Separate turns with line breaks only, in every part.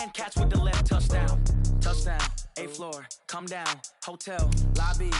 hand catch with the left. Touchdown, touchdown, 8th floor, come down, hotel, lobby.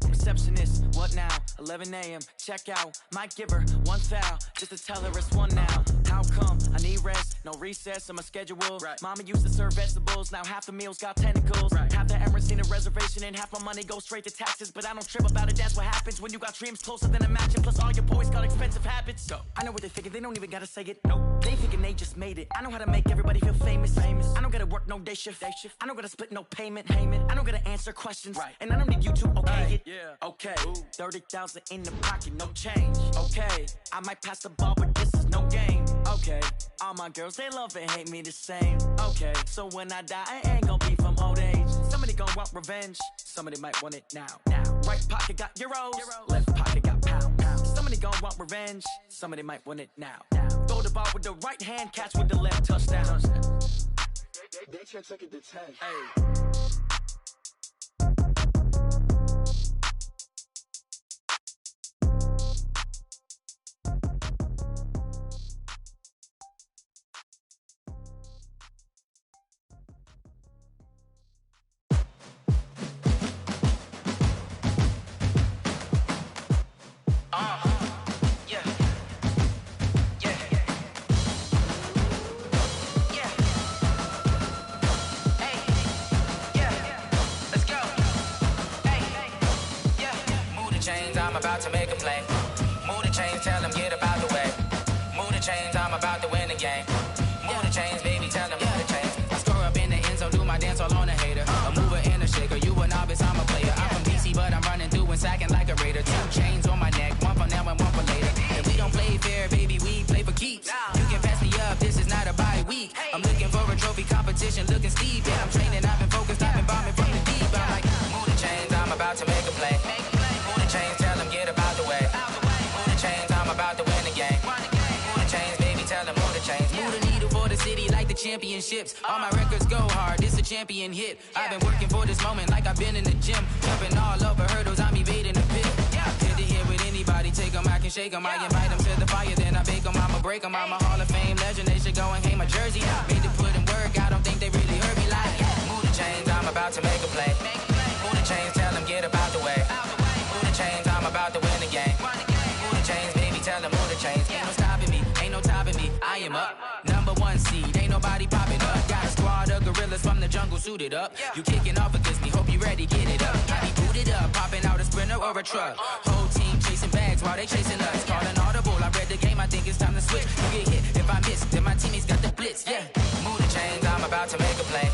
Receptionist, what now? 11 a.m. check out. Might give her one foul just to tell her it's one now. How come? I need rest, no recess on my schedule. Right. Mama used to serve vegetables, now half the meals got tentacles. Right. Half the Emirates need a reservation and half my money goes straight to taxes. But I don't trip about it, that's what happens when you got dreams closer than a match. And plus all your boys got expensive habits. So I know what they figure, they don't even gotta say it. Nope. They thinking they just made it. I know how to make everybody feel famous. I don't gotta work no day shift. I don't gotta split no payment. I don't gotta answer questions. Right. And I don't need you to okay it. Yeah. Okay, 30,000 in the pocket, no change. Okay, I might pass the ball, but this is no game. Okay, all my girls, they love and hate me the same. Okay, so when I die, I ain't gonna be from old age. Somebody gon' want revenge, somebody might want it now. Right pocket got euros, left pocket got pounds. Somebody gon' want revenge, somebody might want it now. Throw the ball with the right hand, catch with the left, touchdown.
They check it to 10.
Hey.
I'm about to make a play. Move the chains, tell them get about the way. Move the chains, I'm about to win the game. Move the chains, baby, tell them move the chains. I score up in the end zone, do my dance all on a hater. A mover and a shaker, you a novice, I'm a player. I'm from DC, but I'm running through and sacking like a raider. 2 chains on my neck, one for now and one for later. If we don't play fair, baby, we play for keeps. You can pass me up, this is not a bye week. I'm looking for a trophy competition, looking steep. Yeah, I'm training, I've been focused, I've been bombing from the deep. I'm like, move the chains, I'm about to make a play. Move the chains, tell them get about the way. Move the chains, I'm about to win the game. Move the chains, baby, tell them move the chains. Move the needle for the city like the championships. All my records go hard, this a champion hit. I've been working for this moment like I've been in the gym. Jumping all over hurdles, I'm evading the pit. Hit to hit with anybody, take them, I can shake them. I invite them to the fire, then I bake them, I'ma break them. I'm a Hall of Fame legend, they should go and hang my jersey. Made to put in work, I don't think they really heard me like, move the chains, I'm about to make a play. Move the chains, tell them get about the way. Move the chains, I'm about to win the game. Move the chains, baby, tell them move the chains. Ain't no stopping me, ain't no topping me, I am up. Number 1 seed, ain't nobody popping up. Got a squad of gorillas from the jungle suited up. You kicking off against me, hope you ready, get it up. I be booted up, popping out a sprinter or a truck. Whole team chasing bags while they chasing us. Calling audible, I read the game, I think it's time to switch. You get hit, if I miss, then my teammates got the blitz, yeah. Move the chains, I'm about to make a play.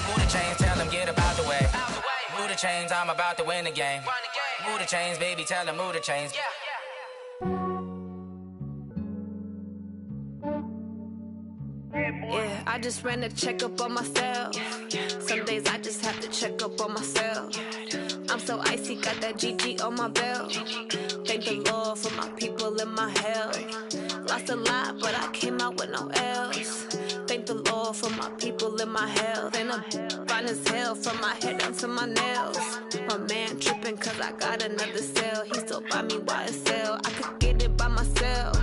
Move the chains, tell them get about the way. Move the chains, I'm about to win the game. Move the chains, baby, tell them move the chains.
Yeah, I just ran a checkup on myself. Some days I just have to check up on myself. I'm so icy, got that GG on my belt. Thank the Lord for my people and my health. Lost a lot, but I came out with no L's. Thank the Lord for my people and my health. And I'm fine as hell from my head down to my nails. My man tripping cause I got another cell. He still buy me YSL. I could get it by myself.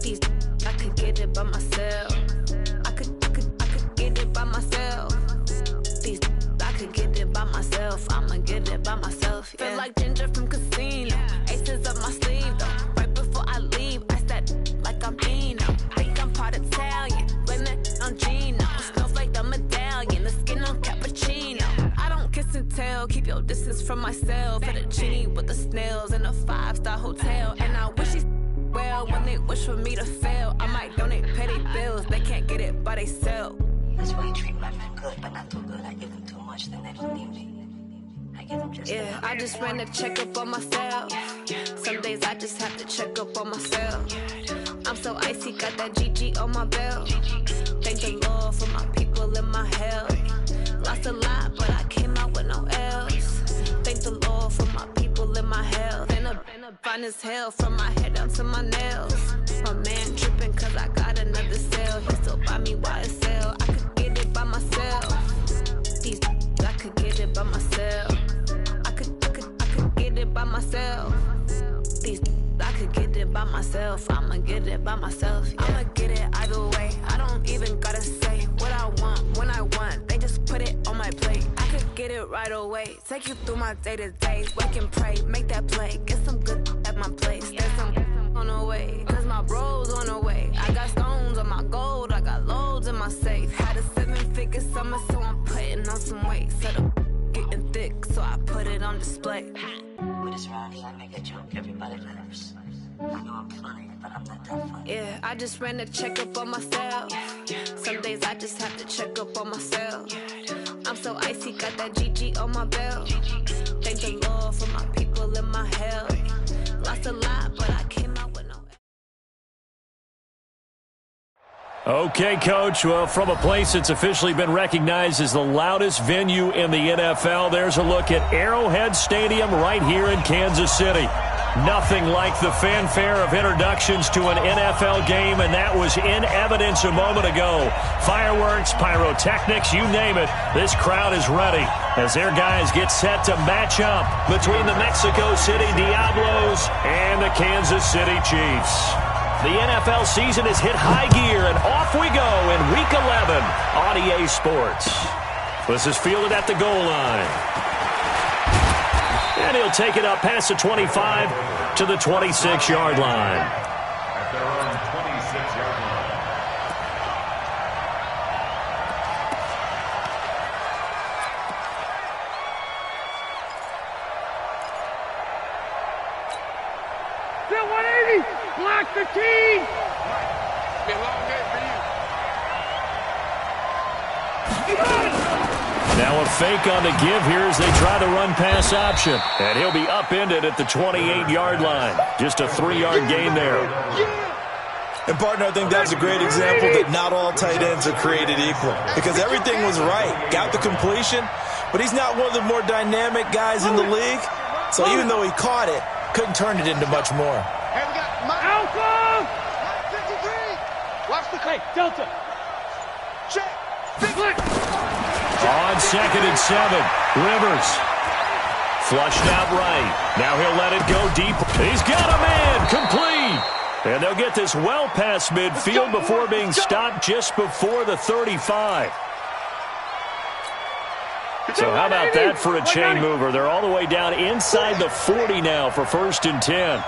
These I could get it by myself. I could get it by myself. These I could get it by myself. I'ma get it by myself. Yeah. Feel like Ginger from Casino. Aces up my sleeve though. Right before I leave, I said like I'm Dino. Think I'm part Italian. Blame that on Gino. Smells like the medallion. The skin on cappuccino. I don't kiss and tell. Keep your distance from myself. At a genie with the snails in a 5-star hotel. And I wish he's well when they wish for me to fail. I might donate petty bills. They can't get it by they sell.
That's why you treat my friend good, but not too good. I give them too much, then they don't need me. I give them just enough.
I just ran a checkup on myself. Some days I just have to check up on myself. I'm so icy, got that GG on my belt. Thank the Lord for my people and my health. Lost a lot, but I came out with no L's. Thank the Lord for my people and my health. And I'm fine as hell from my head down to my nails. My man tripping cause I got another cell. He still buy me YSL. I could get it by myself. These I could get it by myself. I could get it by myself. These I could get it by myself. I'ma get it by myself. Yeah. I'ma get it either way. I don't even gotta say. right away. Take you through my day-to-day. Wake and pray, make that play. Get some good at my place. There's some on the way, cause my bro's on the way. I got stones on my gold, I got loads in my safe. Had a 7-figure summer, so I'm putting on some weight. Set up getting thick, so I put it on display.
With this round here, I make a joke, everybody laughs. I know I'm funny, but I'm not that funny.
Yeah, I just ran a checkup on myself. Some days I just have to check up on myself. I'm so icy, got that GG on my belt. Thank the Lord for my people in my health. Lost a lot, but I came out with no.
Okay, Coach. Well, from a place that's officially been recognized as the loudest venue in the NFL, there's a look at Arrowhead Stadium right here in Kansas City. Nothing like the fanfare of introductions to an NFL game, and that was in evidence a moment ago. Fireworks, pyrotechnics, you name it. This crowd is ready as their guys get set to match up between the Mexico City Diablos and the Kansas City Chiefs. The NFL season has hit high gear, and off we go in Week 11 on EA Sports. This is fielded at the goal line. And he'll take it up past the 25 to the 26-yard line.
At their own 26-yard line.
Still 180. Block the team.
Be a long day for you.
Now a fake on the give here as they try the run-pass option. And he'll be upended at the 28-yard line. Just a 3-yard gain there.
And, partner, I think that's a great example that not all tight ends are created equal. Because everything was right. Got the completion, but he's not one of the more dynamic guys in the league. So even though he caught it, couldn't turn it into much more.
Hey, we got
Alpha!
53. Watch the
Hey, Delta.
check. Big lick.
On 2nd and 7, Rivers. Flushed out right. Now he'll let it go deep. He's got a man. Complete. And they'll get this well past midfield before being stopped just before the 35. So how about that for a chain mover? They're all the way down inside the 40 now for 1st and 10.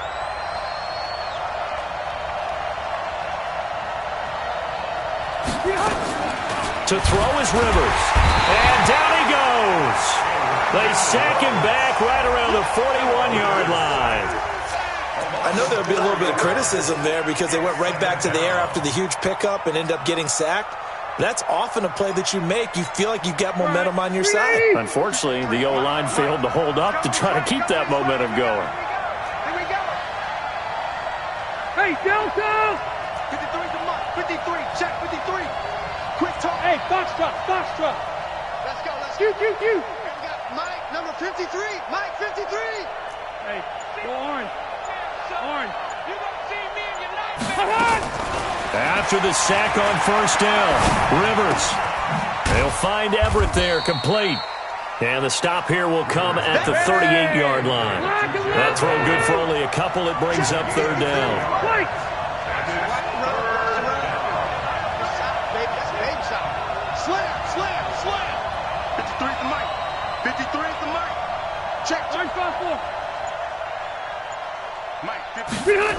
To throw is Rivers. And down he goes. They sack him back right around the 41-yard line.
I know there'll be a little bit of criticism there because they went right back to the air after the huge pickup and end up getting sacked. That's often a play that you make. You feel like you've got momentum on your side.
Unfortunately, the O-line failed to hold up to try to keep that momentum going.
Here we go.
Hey, Delta!
53 to Mike. 53. Check 53. Quick talk.
Hey, Foxtrot, Foxtrot.
Let's go. Let's
You.
go. Here we got Mike, number 53. Mike, 53.
Hey, go orange. Orange.
You don't see me in your life.
Come on!
After the sack on 1st down, Rivers. They'll find Everett there, complete. And the stop here will come at the 38-yard line. That throw good for only a couple. It brings up 3rd down.
Mike!
Slam. 53 to Mike. 53 to Mike. Check.
Orange 5-4.
Mike, 53.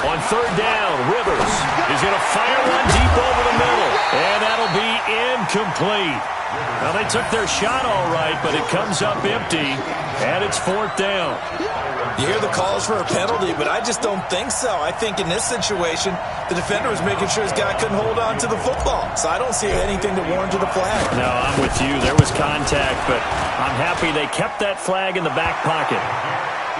On 3rd down, Rivers is going to fire one deep over the middle. And that'll be incomplete. Now, they took their shot all right, but it comes up empty, and it's 4th down.
You hear the calls for a penalty, but I just don't think so. I think in this situation, the defender was making sure his guy couldn't hold on to the football. So I don't see anything to warrant the flag.
No, I'm with you. There was contact, but I'm happy they kept that flag in the back pocket.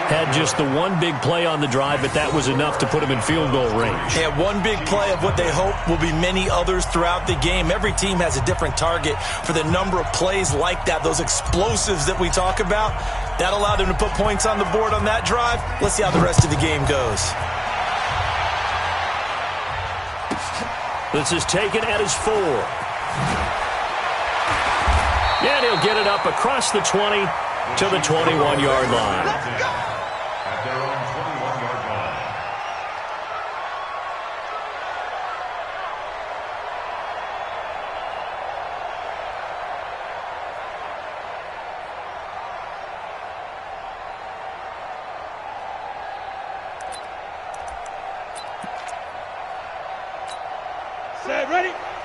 Had just the one big play on the drive, but that was enough to put him in field goal range.
And one big play of what they hope will be many others throughout the game. Every team has a different target for the number of plays like that, those explosives that we talk about. That allowed them to put points on the board on that drive. Let's see how the rest of the game goes.
This is taken at his 4. And he'll get it up across the 20 to the 21-yard line.
At their own 21-yard line.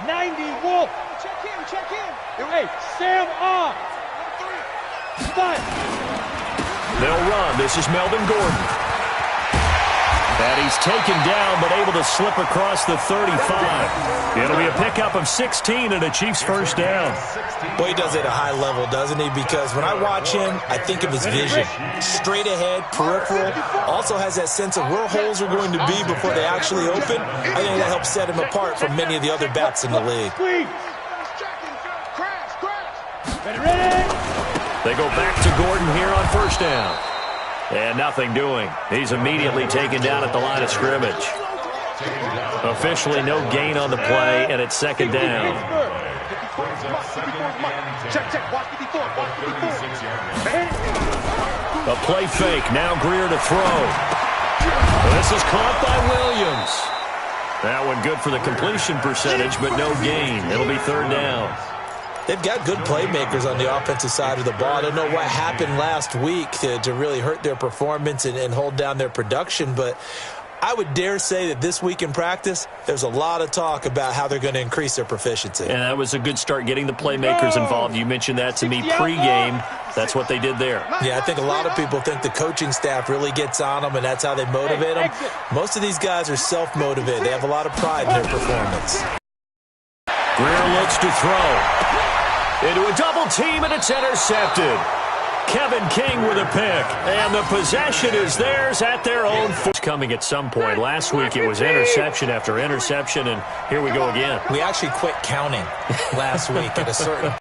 90, Wolf.
Check in.
Hey, Sam off. Spot.
They'll run. This is Melvin Gordon. And he's taken down, but able to slip across the 35. It'll be a pickup of 16 and a Chiefs first down.
Well, he does it at a high level, doesn't he? Because when I watch him, I think of his vision. Straight ahead, peripheral. Also has that sense of where holes are going to be before they actually open. I think that helps set him apart from many of the other backs in the league.
They go back to Gordon here on first down. And nothing doing. He's immediately taken down at the line of scrimmage. Officially no gain on the play, and it's second down.
Check. Watch 54.
A play fake. Now Greer to throw. This is caught by Williams. That one good for the completion percentage, but no gain. It'll be third down.
They've got good playmakers on the offensive side of the ball. I don't know what happened last week to really hurt their performance and hold down their production, but I would dare say that this week in practice, there's a lot of talk about how they're going to increase their proficiency.
And that was a good start getting the playmakers involved. You mentioned that to me pregame. That's what they did there.
Yeah, I think a lot of people think the coaching staff really gets on them, and that's how they motivate them. Most of these guys are self-motivated. They have a lot of pride in their performance.
Greer looks to throw. Into a double team, and it's intercepted. Kevin King with a pick, and the possession is theirs at their own. It's coming at some point. Last week it was interception after interception, and here we go again.
We actually quit counting last week at a certain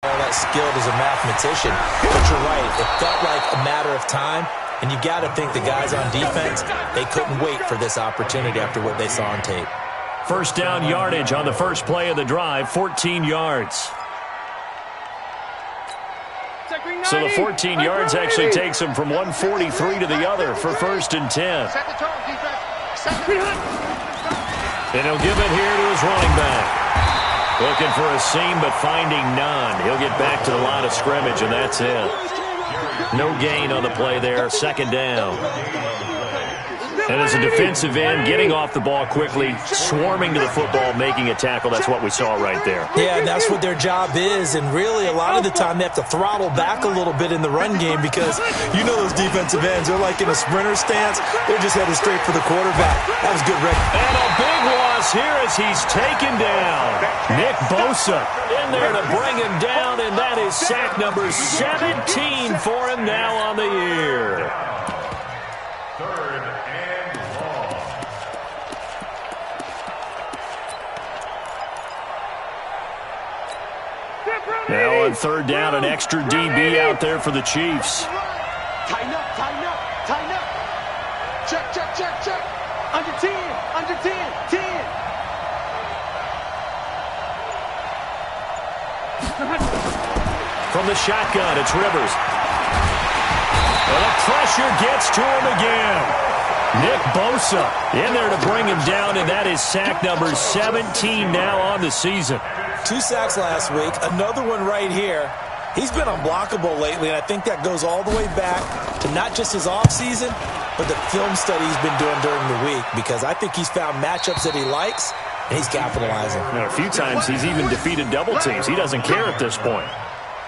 all that skilled as a mathematician. But you're right, it felt like a matter of time, and you got to think the guys on defense, they couldn't wait for this opportunity after what they saw on tape.
First down yardage on the first play of the drive, 14 yards. So the 14 yards actually takes him from 143 to the other for first and 10. And he'll give it here to his running back. Looking for a seam, but finding none. He'll get back to the line of scrimmage, and that's it. No gain on the play there, second down. And as a defensive end, getting off the ball quickly, swarming to the football, making a tackle, that's what we saw right there.
Yeah, and that's what their job is, and really a lot of the time they have to throttle back a little bit in the run game because you know those defensive ends, they're like in a sprinter stance. They're just headed straight for the quarterback. That was good, Rick.
And a big loss here as he's taken down. Nick Bosa in there to bring him down, and that is sack number 17 for him now on the year. Now on third down, an extra DB out there for the Chiefs.
Tighten up. Check. Under 10.
From the shotgun, it's Rivers. And the pressure gets to him again. Nick Bosa in there to bring him down, and that is sack number 17 now on the season.
2 sacks last week, another one right here. He's been unblockable lately, and I think that goes all the way back to not just his offseason, but the film study he's been doing during the week, because I think he's found matchups that he likes, and he's capitalizing.
Now, a few times he's even defeated double teams. He doesn't care at this point.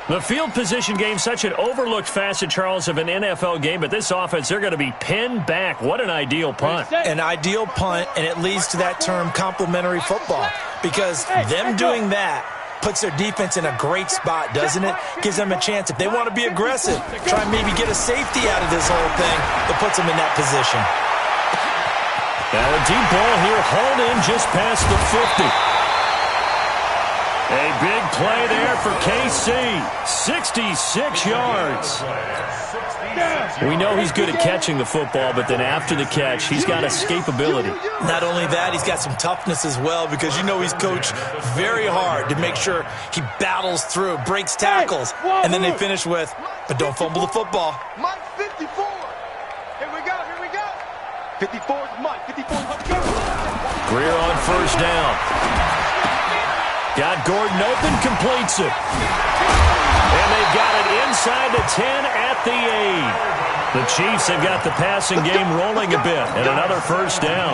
The field position game, such an overlooked facet, Charles, of an NFL game, but this offense, they're going to be pinned back. What an ideal punt.
An ideal punt, and it leads to that term complementary football, because them doing that puts their defense in a great spot, doesn't it? Gives them a chance. If they want to be aggressive, try and maybe get a safety out of this whole thing, it puts them in that position.
Now a deep ball here, hauled in just past the 50. A big play there for KC. 66 yards. We know he's good at catching the football, but then after the catch, he's got escapability.
Not only that, he's got some toughness as well, because you know he's coached very hard to make sure he battles through, breaks tackles, and then they finish with, but don't fumble the football.
Mike 54. Here we go. 54 is Mike. 54 is Mike.
Greer on first down. Got Gordon open, completes it. And they've got it inside the 10 at the 8. The Chiefs have got the passing game rolling a bit, and another first down.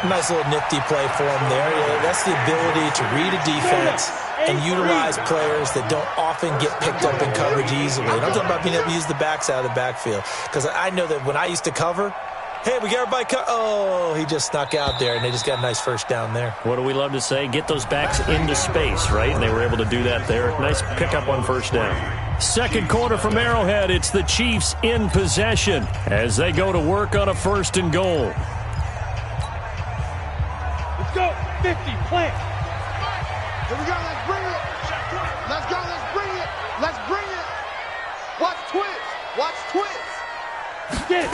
Nice little nifty play for him there. Yeah, that's the ability to read a defense and utilize players that don't often get picked up in coverage easily. And I'm talking about being able to use the backside of the backfield. Because I know that when I used to cover, hey, we got everybody oh, he just snuck out there, and they just got a nice first down there.
What do we love to say? Get those backs into space, right? And they were able to do that there. Nice pickup on first down. Second quarter from Arrowhead. It's the Chiefs in possession as they go to work on a 1st and goal.
Let's go. 50, plant.
Here we go. Let's bring it. Let's go. Let's bring it. Let's bring it. Watch twist. Watch twist.
Get it.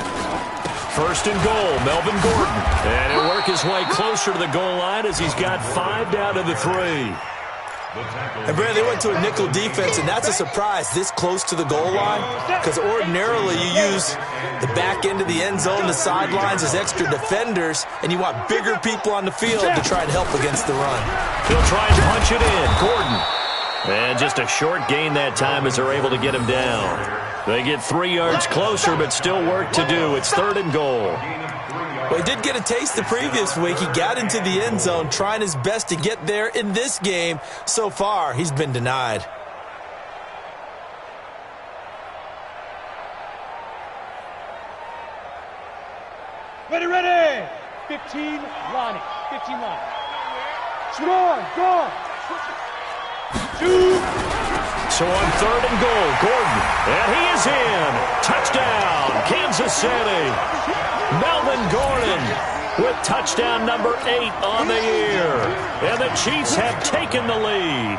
1st and goal, Melvin Gordon. And he'll work his way closer to the goal line as he's got 5 down to the 3.
And, Brad, they went to a nickel defense, and that's a surprise this close to the goal line because ordinarily you use the back end of the end zone, the sidelines as extra defenders, and you want bigger people on the field to try and help against the run.
He'll try and punch it in. Gordon. And just a short gain that time as they're able to get him down. They get 3 yards closer, but still work to do. It's 3rd and goal.
Well, he did get a taste the previous week. He got into the end zone, trying his best to get there in this game. So far, he's been denied.
Ready, ready. 15, Lonnie. 15, Lonnie. Shoot on, go on. Shoot.
So on 3rd and goal, Gordon. And he is in. Touchdown, Kansas City. Melvin Gordon with touchdown number 8 on the year. And the Chiefs have taken the lead.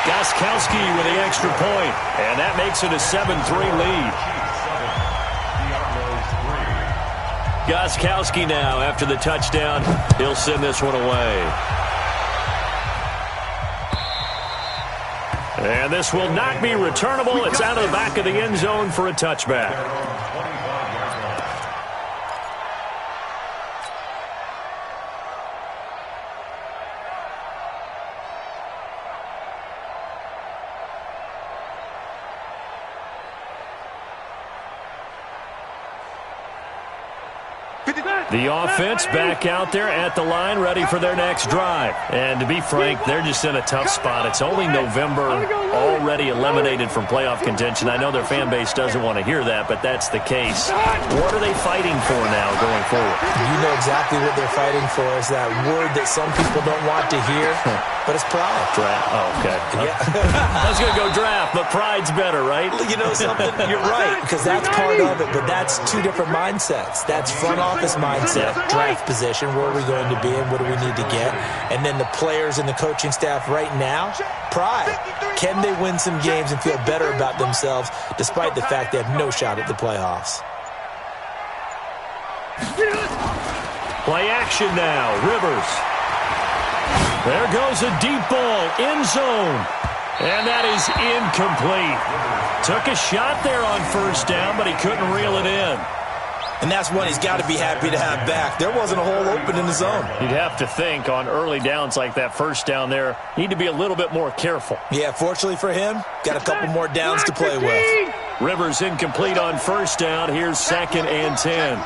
Gostkowski with the extra point. And that makes it a 7-3 lead. Gostkowski now after the touchdown. He'll send this one away. And this will not be returnable. It's out of the back of the end zone for a touchback. The offense back out there at the line, ready for their next drive. And to be frank, they're just in a tough spot. It's only November, already eliminated from playoff contention. I know their fan base doesn't want to hear that, but that's the case. What are they fighting for now going forward?
You know exactly what they're fighting for is that word that some people don't want to hear, but it's pride.
Draft. Oh, okay. Yeah. I was going to go draft, but pride's better, right?
You know something? You're right, because that's part of it, but that's 2 different mindsets. That's front office mindset, draft position, where are we going to be and what do we need to get? And then the players and the coaching staff right now, pride. Can they win some games and feel better about themselves despite the fact they have no shot at the playoffs?
Play action now. Rivers. There goes a deep ball, end zone. And that is incomplete. Took a shot there on 1st down, but he couldn't reel it in.
And that's one he's got to be happy to have back. There wasn't a hole open in the zone.
You'd have to think on early downs like that 1st down there, need to be a little bit more careful.
Yeah, fortunately for him, got a couple more downs to play with.
Rivers incomplete on 1st down. Here's 2nd and 10.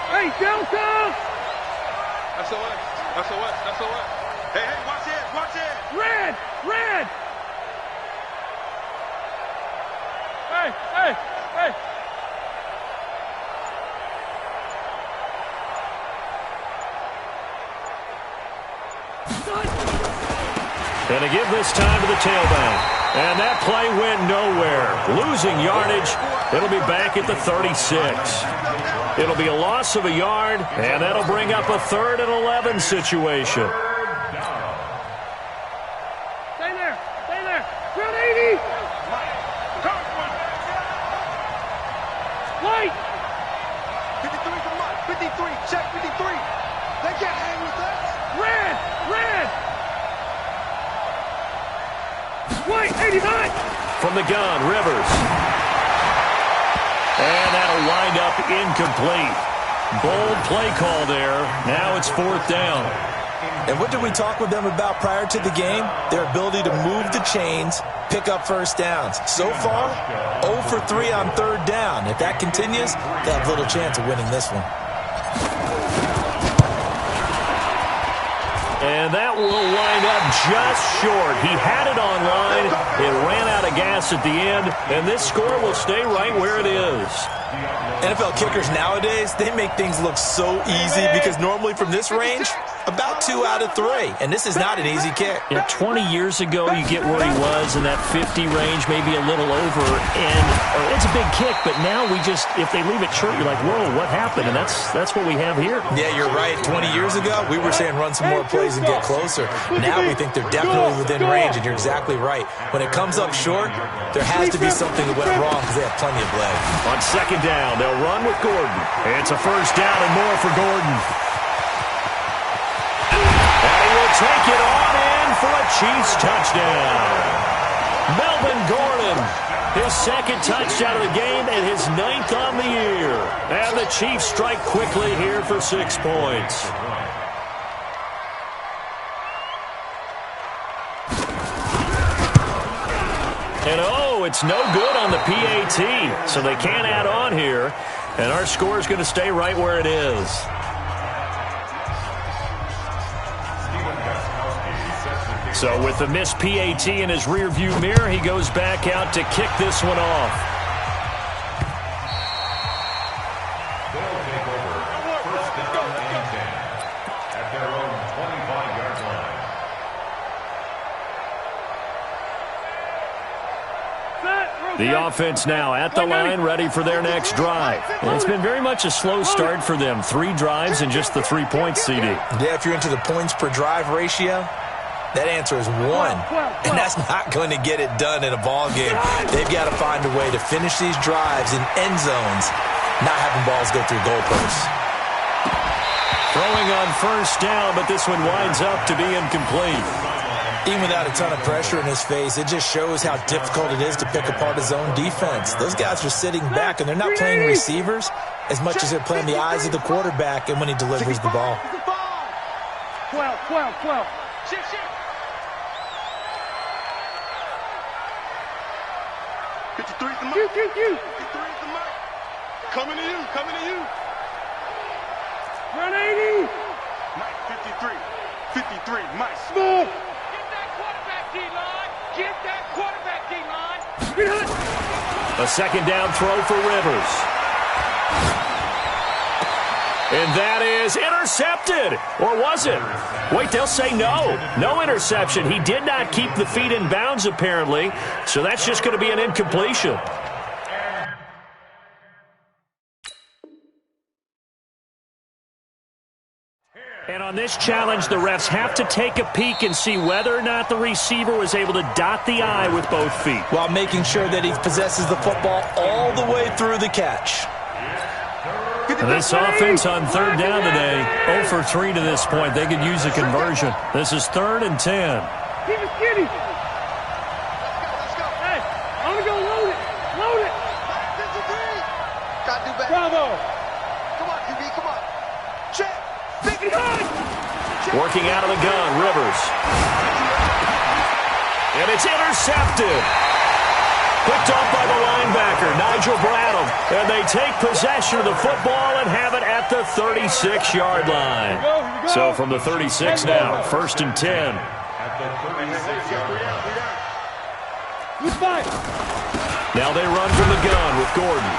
Hey, Delta!
SOS. Hey, watch it.
Red! Hey!
Gonna give this time to the tailback. And that play went nowhere. Losing yardage. It'll be back at the 36. It'll be a loss of a yard, and that'll bring up a 3rd and 11 situation.
Stay there. 80. Light.
53 for Mike. 53. Check 53. They can't hang with us.
Red. White, 89.
From the gun, Rivers. And that'll wind up incomplete. Bold play call there. Now it's 4th down.
And what did we talk with them about prior to the game? Their ability to move the chains, pick up first downs. So far, 0 for 3 on 3rd down. If that continues, they have little chance of winning this one.
And that will wind up just short. He had it on line. It ran out of gas at the end, and this score will stay right where it is.
NFL kickers nowadays, they make things look so easy because normally from this range, about 2 out of 3. And this is not an easy kick.
Yeah, 20 years ago, you get where he was in that 50 range, maybe a little over. And it's a big kick, but now we just, if they leave it short, you're like, whoa, what happened? And that's what we have here.
Yeah, you're right. 20 years ago, we were saying run some more plays and get closer. Now we think they're definitely within range, and you're exactly right. When it comes up short, there has to be something that went wrong because they have plenty of legs.
On 2nd down, they'll run with Gordon. It's a 1st down and more for Gordon. And he will take it on in for a Chiefs touchdown. Melvin Gordon, his 2nd touchdown of the game and his 9th on the year. And the Chiefs strike quickly here for 6 points. And it's no good on the PAT, so they can't add on here. And our score is going to stay right where it is. So with the missed PAT in his rearview mirror, he goes back out to kick this one off.
They'll take over 1st down and 10 at their own 25-yard line.
The offense now at the line, ready for their next drive. And it's been very much a slow start for them. 3 drives and just the 3 points, CD.
Yeah, if you're into the points per drive ratio, that answer is 1. And that's not going to get it done in a ball game. They've got to find a way to finish these drives in end zones, not having balls go through goalposts.
Throwing on 1st down, but this one winds up to be incomplete.
Even without a ton of pressure in his face, it just shows how difficult it is to pick apart his own defense. Those guys are sitting back, and they're not playing receivers as much as they're playing the eyes of the quarterback and when he delivers the ball.
12. Shift.
53's the mark. 53's the mark. Coming to you.
Run 80.
Mike, 53, Mike.
Small.
Get that quarterback, D-line.
A 2nd down throw for Rivers. And that is intercepted. Or was it? Wait, they'll say no. No interception. He did not keep the feet in bounds, apparently. So that's just going to be an incompletion. And on this challenge, the refs have to take a peek and see whether or not the receiver was able to dot the I with both feet,
while making sure that he possesses the football all the way through the catch.
And this offense on 3rd down today, 0 for 3 to this point. They could use a conversion. This is 3rd and 10.
Keep it skinny. Hey, I'm going to go load it.
Got to do better.
Bravo.
Come on, QB, come on. Check.
Working out of the gun, Rivers. And it's intercepted. Picked off by the linebacker, Nigel Bradham. And they take possession of the football and have it at the 36-yard line. So from the 36 now, 1st and 10.
At the 36-yard line.
Now they run from the gun with Gordon.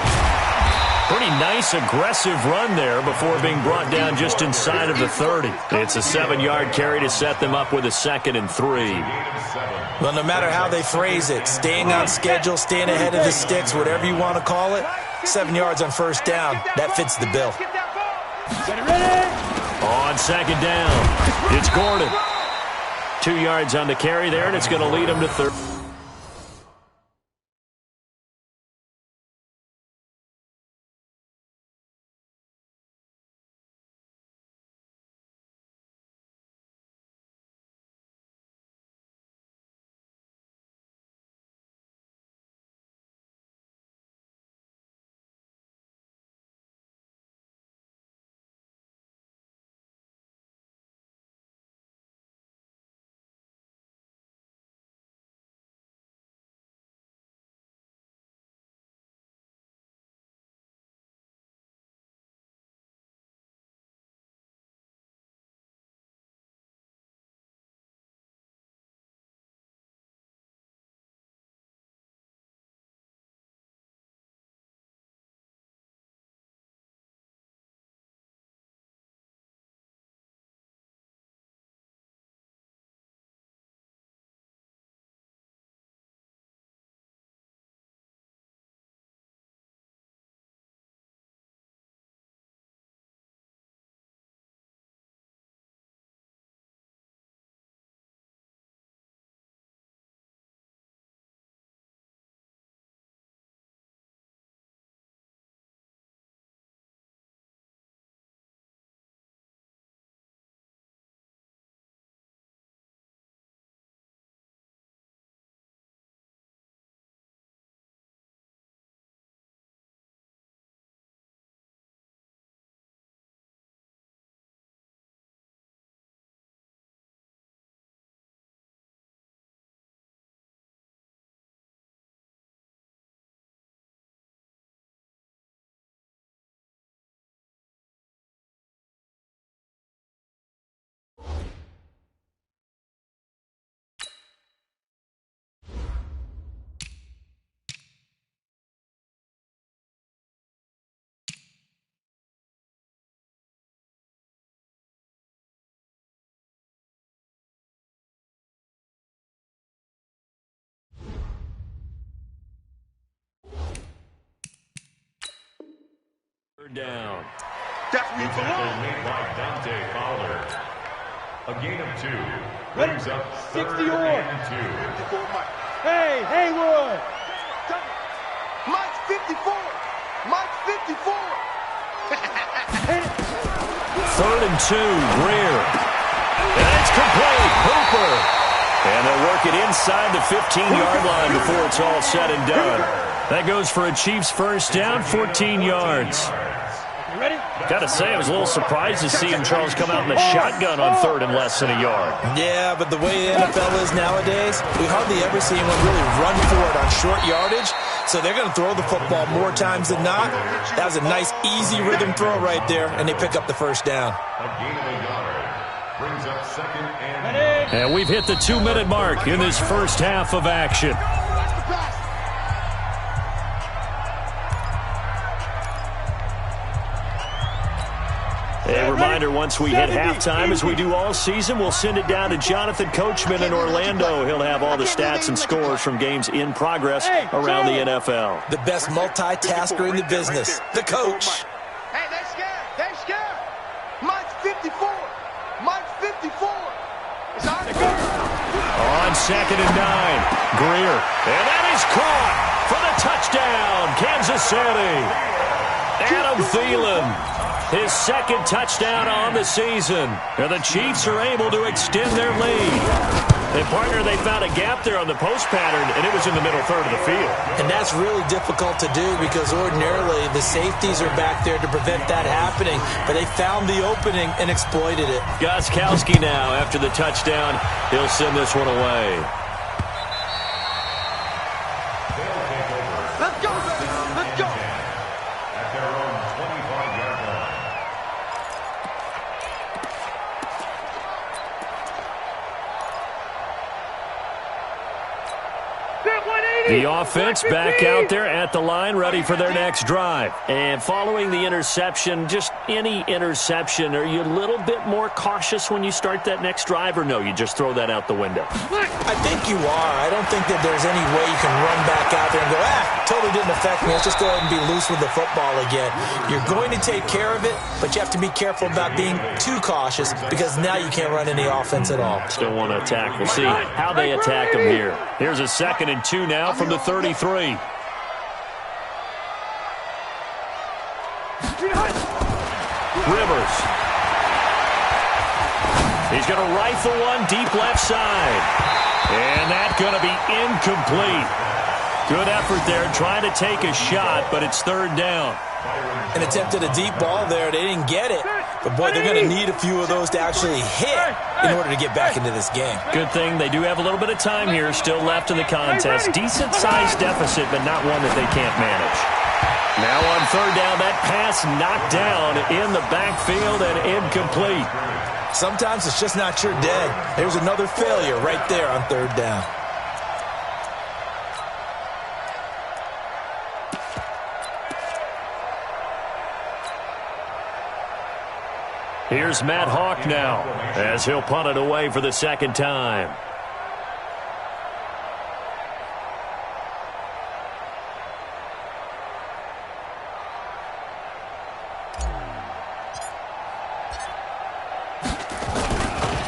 Pretty nice, aggressive run there before being brought down just inside of the 30. It's a 7-yard carry to set them up with a 2nd and 3.
Well, no matter how they phrase it, staying on schedule, staying ahead of the sticks, whatever you want to call it, 7 yards on 1st down, that fits the bill.
On 2nd down, it's Gordon. 2 yards on the carry there, and it's going to lead them to 3rd. Third down.
That's where you belong.
Made by Dante Fowler. A gain of 2. Brings up
60
3rd
or.
and 2.
Hey, Haywood.
Mike's 54. Mike's 54.
3rd and 2, Greer. And it's complete. Hooper. And they'll work it inside the 15-yard line before it's all said and done. That goes for a Chiefs first down, 14 yards.
Ready?
Gotta say, I was a little surprised to see him, Charles, come out in the shotgun on 3rd and less than a yard.
Yeah, but the way the NFL is nowadays, we hardly ever see anyone really run for it on short yardage. So they're going to throw the football more times than not. That was a nice, easy rhythm throw right there, and they pick up the first down.
A gain of a yard. Brings up 2nd and
And we've hit the 2-minute mark in this first half of action. A reminder, once we hit halftime, as we do all season, we'll send it down to Jonathan Coachman in Orlando. He'll have all the stats and scores from games in progress around the NFL.
The best multitasker in the business, the coach.
Hey, they're scared. They're scared. Mike's 54. Mike's 54. It's on the
On 2nd and 9, Greer. And that is caught for the touchdown, Kansas City. Adam Thielen. His 2nd touchdown on the season. And the Chiefs are able to extend their lead. And, partner, they found a gap there on the post pattern, and it was in the middle 3rd of the field.
And that's really difficult to do because ordinarily the safeties are back there to prevent that happening. But they found the opening and exploited it.
Gostkowski now, after the touchdown, he'll send this one away.
Let's go, baby. Let's go.
at their own 25-yard line.
The offense back out there at the line, ready for their next drive. And following the interception, just any interception, are you a little bit more cautious when you start that next drive, or no, you just throw that out the window?
I think you are. I don't think that there's any way you can run back out there and go, totally didn't affect me. Let's just go ahead and be loose with the football again. You're going to take care of it, but you have to be careful about being too cautious because now you can't run any offense at all.
Still want to attack. We'll see how they attack them here. Here's a 2nd and 2 now from the 33. Rivers. He's going to rifle one deep left side. And that's going to be incomplete. Good effort there, trying to take a shot, but it's 3rd down.
And attempted a deep ball there. They didn't get it. But, boy, they're going to need a few of those to actually hit in order to get back into this game.
Good thing they do have a little bit of time here still left in the contest. Decent-sized deficit, but not one that they can't manage. Now on 3rd down, that pass knocked down in the backfield and incomplete.
Sometimes it's just not your day. There's another failure right there on 3rd down.
Here's Matt Hawk now as he'll punt it away for the 2nd time.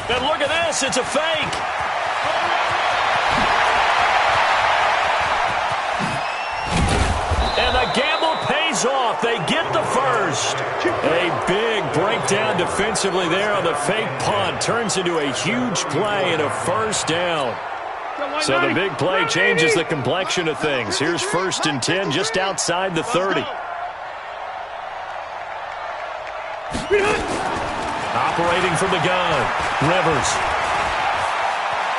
And look at this, it's a fake. And the gamble pays off. They get the first. A big breakdown defensively there on the fake punt. Turns into a huge play and a first down. So the big play changes the complexion of things. Here's 1st and 10 just outside the 30. Operating from the gun, Rivers.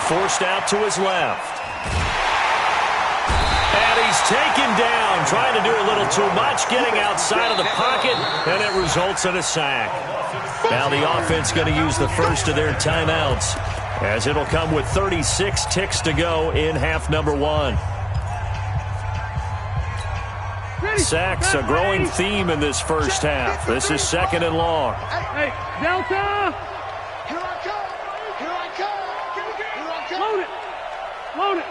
Forced out to his left. And he's taken down, trying to do a little too much, getting outside of the pocket, and it results in a sack. Now the offense going to use the first of their timeouts, as it'll come with 36 ticks to go in half number 1. Sacks, a growing theme in this first half. This is 2nd and long.
Hey, Delta!
Here I come! Here I come! Here I come!
Load it! Load it!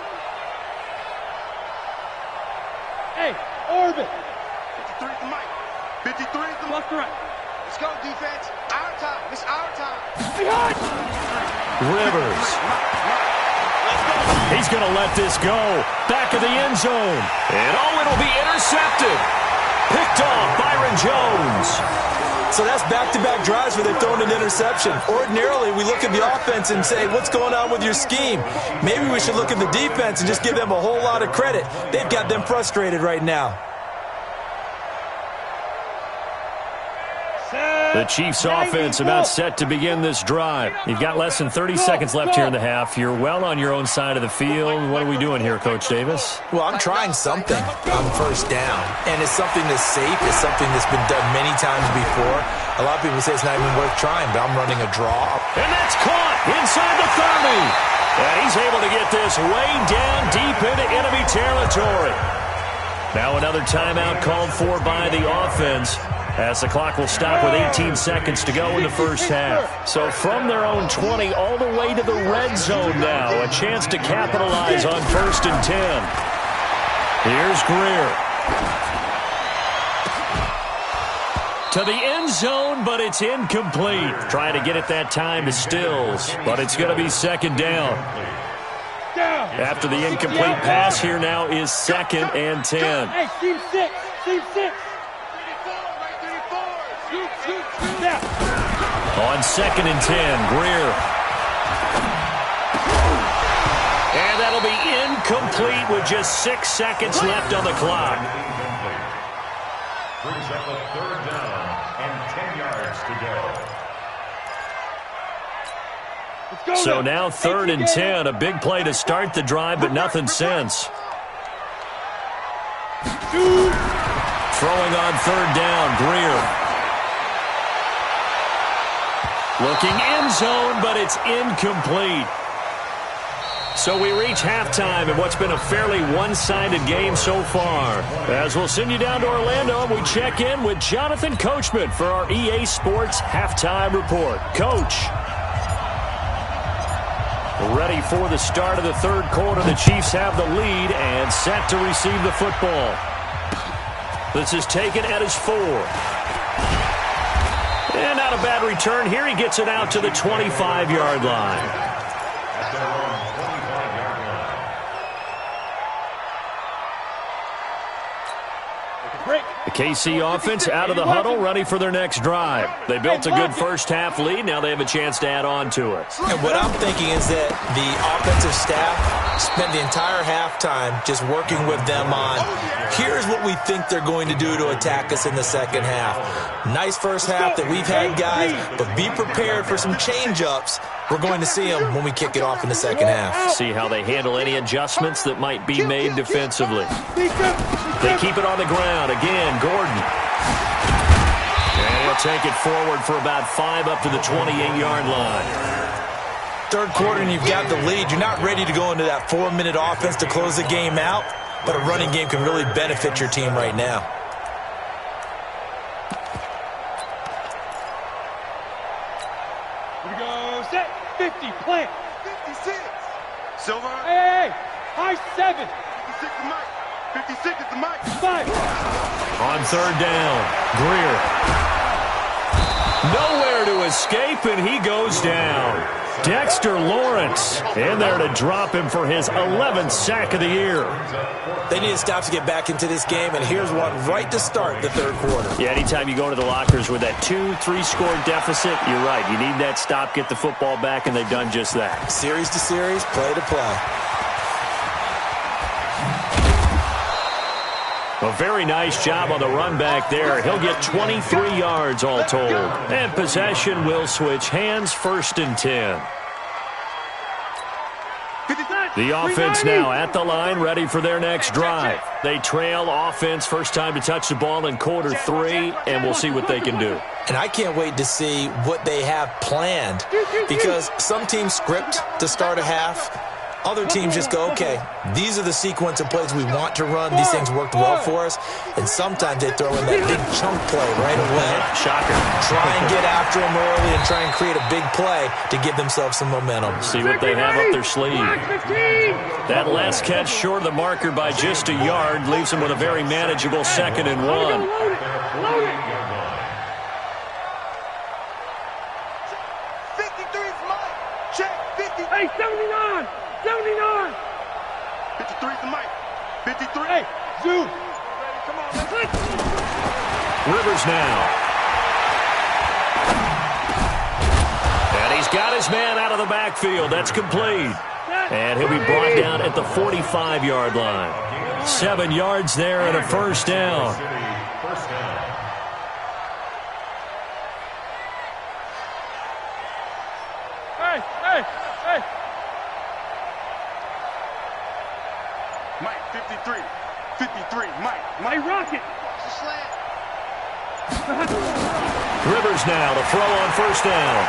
Hey, Orbit!
53 for Mike. 53 is the
Left to right.
Let's go, defense. Our time. It's our time.
Behind.
Rivers. He's going to let this go. Back of the end zone. And it'll be intercepted. Picked off Byron Jones.
So that's back-to-back drives where they've thrown an interception. Ordinarily, we look at the offense and say, what's going on with your scheme? Maybe we should look at the defense and just give them a whole lot of credit. They've got them frustrated right now.
The Chiefs offense about set to begin this drive. You've got less than 30 seconds left here in the half. You're well on your own side of the field. What are we doing here, Coach Davis?
Well, I'm trying something on first down, and it's something that's safe. It's something that's been done many times before. A lot of people say it's not even worth trying, but I'm running a draw.
And that's caught inside the 30. And he's able to get this way down deep into enemy territory. Now another timeout called for by the offense, as the clock will stop with 18 seconds to go in the first half. So from their own 20 all the way to the red zone now. A chance to capitalize on 1st and 10. Here's Greer. To the end zone, but it's incomplete. Trying to get it that time to Stills, but it's going to be 2nd down. After the incomplete pass, here now is 2nd and 10.
Hey, team 6. Team 6.
On 2nd and 10, Greer. And that'll be incomplete with just 6 seconds left on the clock.
Brings up a 3rd down and 10 yards to go.
So now 3rd and 10, a big play to start the drive, but nothing since. Throwing on 3rd down, Greer. Looking end zone, but it's incomplete. So we reach halftime in what's been a fairly one-sided game so far. As we'll send you down to Orlando, and we check in with Jonathan Coachman for our EA Sports Halftime Report. Coach. Ready for the start of the 3rd quarter. The Chiefs have the lead and set to receive the football. This is taken at his 4. And not a bad return here. He gets it out to the 25-yard line.
At their own 25-yard line.
The KC offense out of the huddle, ready for their next drive. They built a good first half lead. Now they have a chance to add on to it.
And what I'm thinking is that the offensive staff spent the entire halftime just working with them on, here's what we think they're going to do to attack us in the second half. Nice first half that we've had, guys, but be prepared for some change-ups. We're going to see them when we kick it off in the second half.
See how they handle any adjustments that might be made defensively. They keep it on the ground. Again, Gordon. And he'll take it forward for about 5 up to the 28-yard line.
3rd quarter and you've got the lead. You're not ready to go into that 4-minute offense to close the game out, but a running game can really benefit your team right now.
Here we go. Set. 50. Plant.
56. Silver.
Hey. High 7.
56 is Mike. 56 is the Mike.
5.
On 3rd down, Greer. Nowhere to escape, and he goes down. Dexter Lawrence in there to drop him for his 11th sack of the year.
They need to stop to get back into this game, and here's one right to start the 3rd quarter.
Yeah, anytime you go to the lockers with that 2-3 score deficit, you're right. You need that stop, get the football back, and they've done just that.
Series to series, play to play.
A very nice job on the run back there. He'll get 23 yards all told. And possession will switch hands, 1st and 10. The offense now at the line, ready for their next drive. They trail offense, first time to touch the ball in quarter 3, and we'll see what they can do.
And I can't wait to see what they have planned, because some teams script to start a half. Other teams just go, okay, these are the sequence of plays we want to run. These things worked well for us. And sometimes they throw in that big chunk play right away.
Shocker.
Try and get after them early and try and create a big play to give themselves some momentum.
See what they have up their sleeve. That last catch short of the marker by just a yard leaves them with a very manageable 2nd and 1.
53's the mic. 53.
Hey, Zoo.
Come on, let's
Rivers now. And he's got his man out of the backfield. That's complete. And he'll be brought down at the 45-yard line. 7 yards there and a first down.
Hey.
Mike, 53. 53, Mike.
My rocket.
Watch the slant.
Rivers now to throw on first down.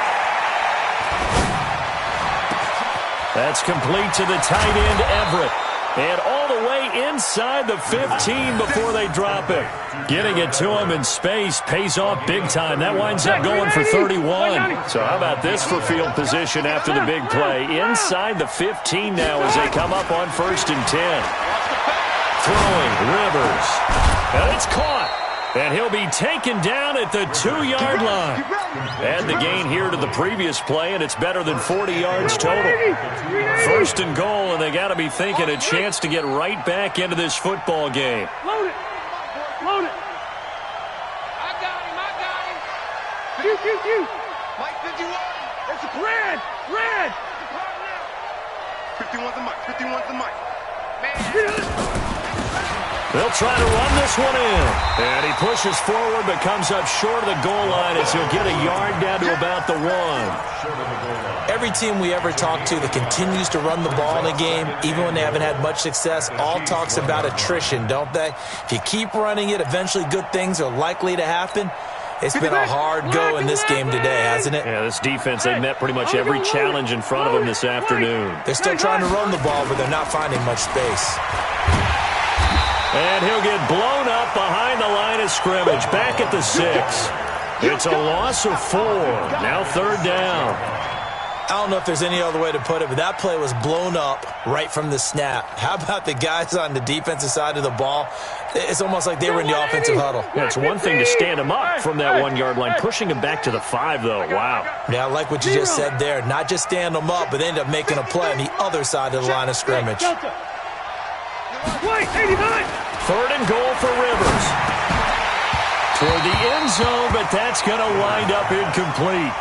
That's complete to the tight end, Everett. And all the way inside the 15 before they drop it. Getting it to him in space pays off big time. That winds up going for 31. So how about this for field position after the big play? Inside the 15 now as they come up on 1st and 10. Throwing, Rivers. And it's caught. And he'll be taken down at the 2-yard line. Add the gain here to the previous play, and it's better than 40 yards total. 1st and goal, and they got to be thinking a chance to get right back into this football game.
Load it. Load it.
I got him.
You.
Mike, 51.
It's red.
51's the mic. 51's the mic.
They'll try to run this one in. And he pushes forward but comes up short of the goal line as he'll get a yard down to about the 1.
Every team we ever talk to that continues to run the ball in a game, even when they haven't had much success, all talks about attrition, don't they? If you keep running it, eventually good things are likely to happen. It's been a hard go in this game today, hasn't it?
Yeah, this defense, they've met pretty much every challenge in front of them this afternoon.
They're still trying to run the ball, but they're not finding much space.
And he'll get blown up behind the line of scrimmage, back at the 6. It's a loss of 4. Now 3rd down.
I don't know if there's any other way to put it, but that play was blown up right from the snap. How about the guys on the defensive side of the ball? It's almost like they were in the offensive huddle.
Yeah, it's one thing to stand him up from that 1-yard line. Pushing him back to the 5, though. Wow.
Yeah, I like what you just said there. Not just stand them up, but they end up making a play on the other side of the line of scrimmage.
3rd and goal for Rivers. Toward the end zone, but that's going to wind up incomplete.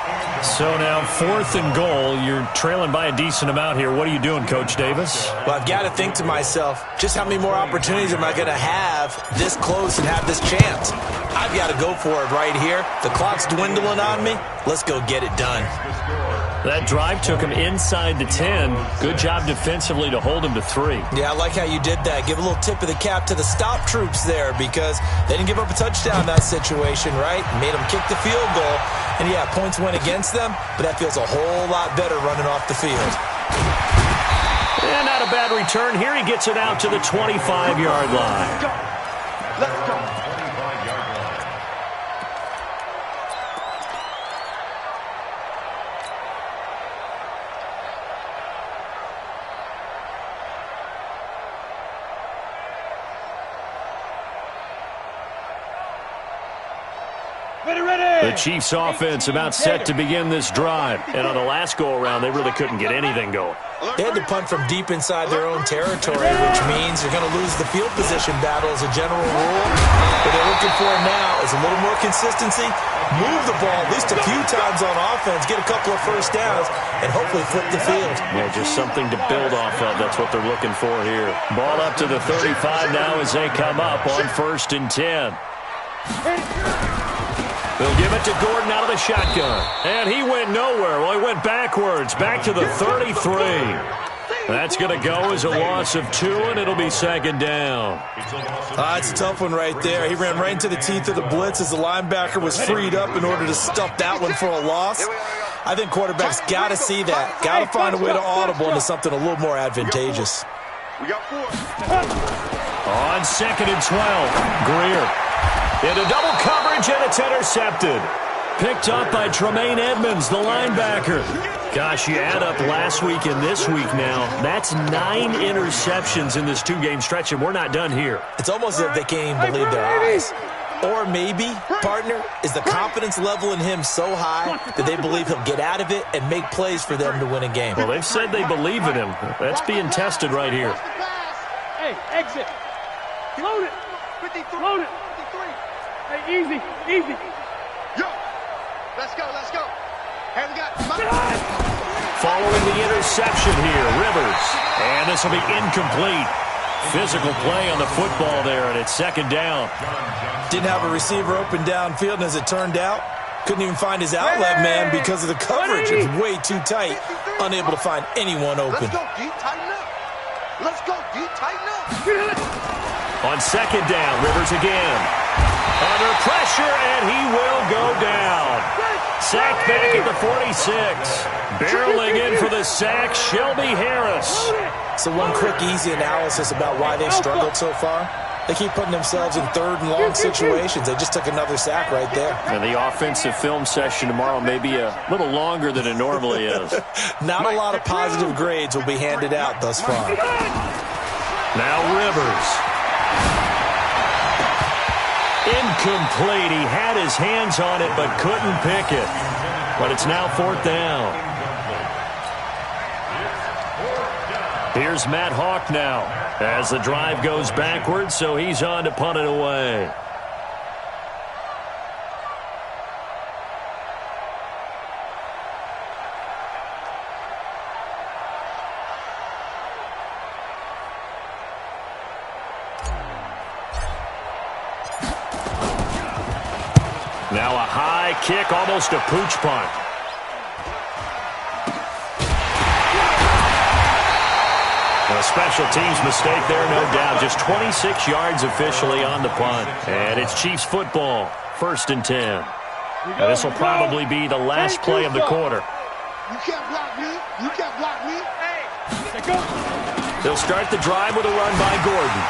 So now 4th and goal. You're trailing by a decent amount here. What are you doing, Coach Davis?
Well, I've got to think to myself, just how many more opportunities am I going to have this close and have this chance? I've got to go for it right here. The clock's dwindling on me. Let's go get it done.
That drive took him inside the 10. Good job defensively to hold him to 3.
Yeah, I like how you did that. Give a little tip of the cap to the stop troops there because they didn't give up a touchdown in that situation, right? Made them kick the field goal. And, yeah, points went against them, but that feels a whole lot better running off the field.
And not a bad return here. He gets it out to the 25-yard line.
Let's go.
The Chiefs offense about set to begin this drive. And on the last go-around, they really couldn't get anything going.
They had to punt from deep inside their own territory, which means they're going to lose the field position battle as a general rule. What they're looking for now is a little more consistency, move the ball at least a few times on offense, get a couple of first downs, and hopefully flip the field.
Yeah, just something to build off of. That's what they're looking for here. Ball up to the 35 now as they come up on 1st and 10. They'll give it to Gordon out of the shotgun. And he went nowhere. Well, he went backwards, back to the 33. That's going to go as a loss of 2, and it'll be 2nd down.
It's a tough one right there. He ran right into the teeth of the blitz as the linebacker was freed up in order to stuff that one for a loss. I think quarterbacks got to see that. Got to find a way to audible into something a little more advantageous.
We got 4.
On 2nd and 12, Greer. Into double coverage, and it's intercepted. Picked up by Tremaine Edmonds, the linebacker. Gosh, you add up last week and this week now. That's 9 interceptions in this 2-game stretch, and we're not done here.
It's almost as if they can't even believe their eyes. Or maybe, partner, is the confidence level in him so high that they believe he'll get out of it and make plays for them to win a game.
Well, they've said they believe in him. That's being tested right here.
Hey, exit. Load it.
53.
Load it.
53.
Hey, easy, easy.
Yo, let's go, let's go. Hey, we got...
Following the interception here, Rivers. And this will be incomplete. Physical play on the football there, and it's second down.
Didn't have a receiver open downfield, and as it turned out, couldn't even find his outlet man because of the coverage. It's way too tight, unable to find anyone open.
Let's go, D, tighten up. Let's go, D, tighten up.
On second down, Rivers again. Under pressure, and he will go down. Sacked back at the 46. Barreling in for the sack, Shelby Harris.
So one quick, easy analysis about why they've struggled so far. They keep putting themselves in third and long situations. They just took another sack right there.
And the offensive film session tomorrow may be a little longer than it normally is.
Not a lot of positive grades will be handed out thus far.
Now Rivers. Incomplete. He had his hands on it but couldn't pick it. But it's now fourth down. Here's Matt Hawk now as the drive goes backwards, so he's on to punt it away. Now a high kick, almost a pooch punt. A special teams mistake there, no doubt. Just 26 yards officially on the punt. And it's Chiefs football, 1st and 10. Now this will probably be the last play of the quarter.
You can't block me. You can't block me. Hey, go.
They'll start the drive with a run by Gordon.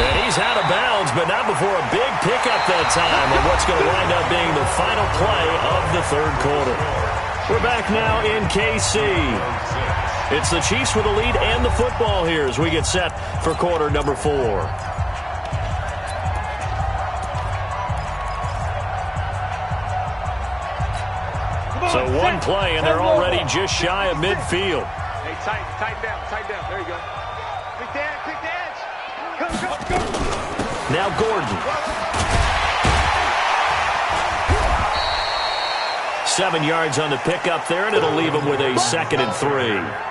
And he's out of bounds, but not before a big pickup that time on what's going to wind up being the final play of the third quarter. We're back now in KC. It's the Chiefs with the lead and the football here as we get set for quarter number 4. So one play, and they're already just shy of midfield.
Hey, tighten down. There you go.
Quick the edge. Go.
Now Gordon. 7 yards on the pickup there, and it'll leave him with a 2nd and 3.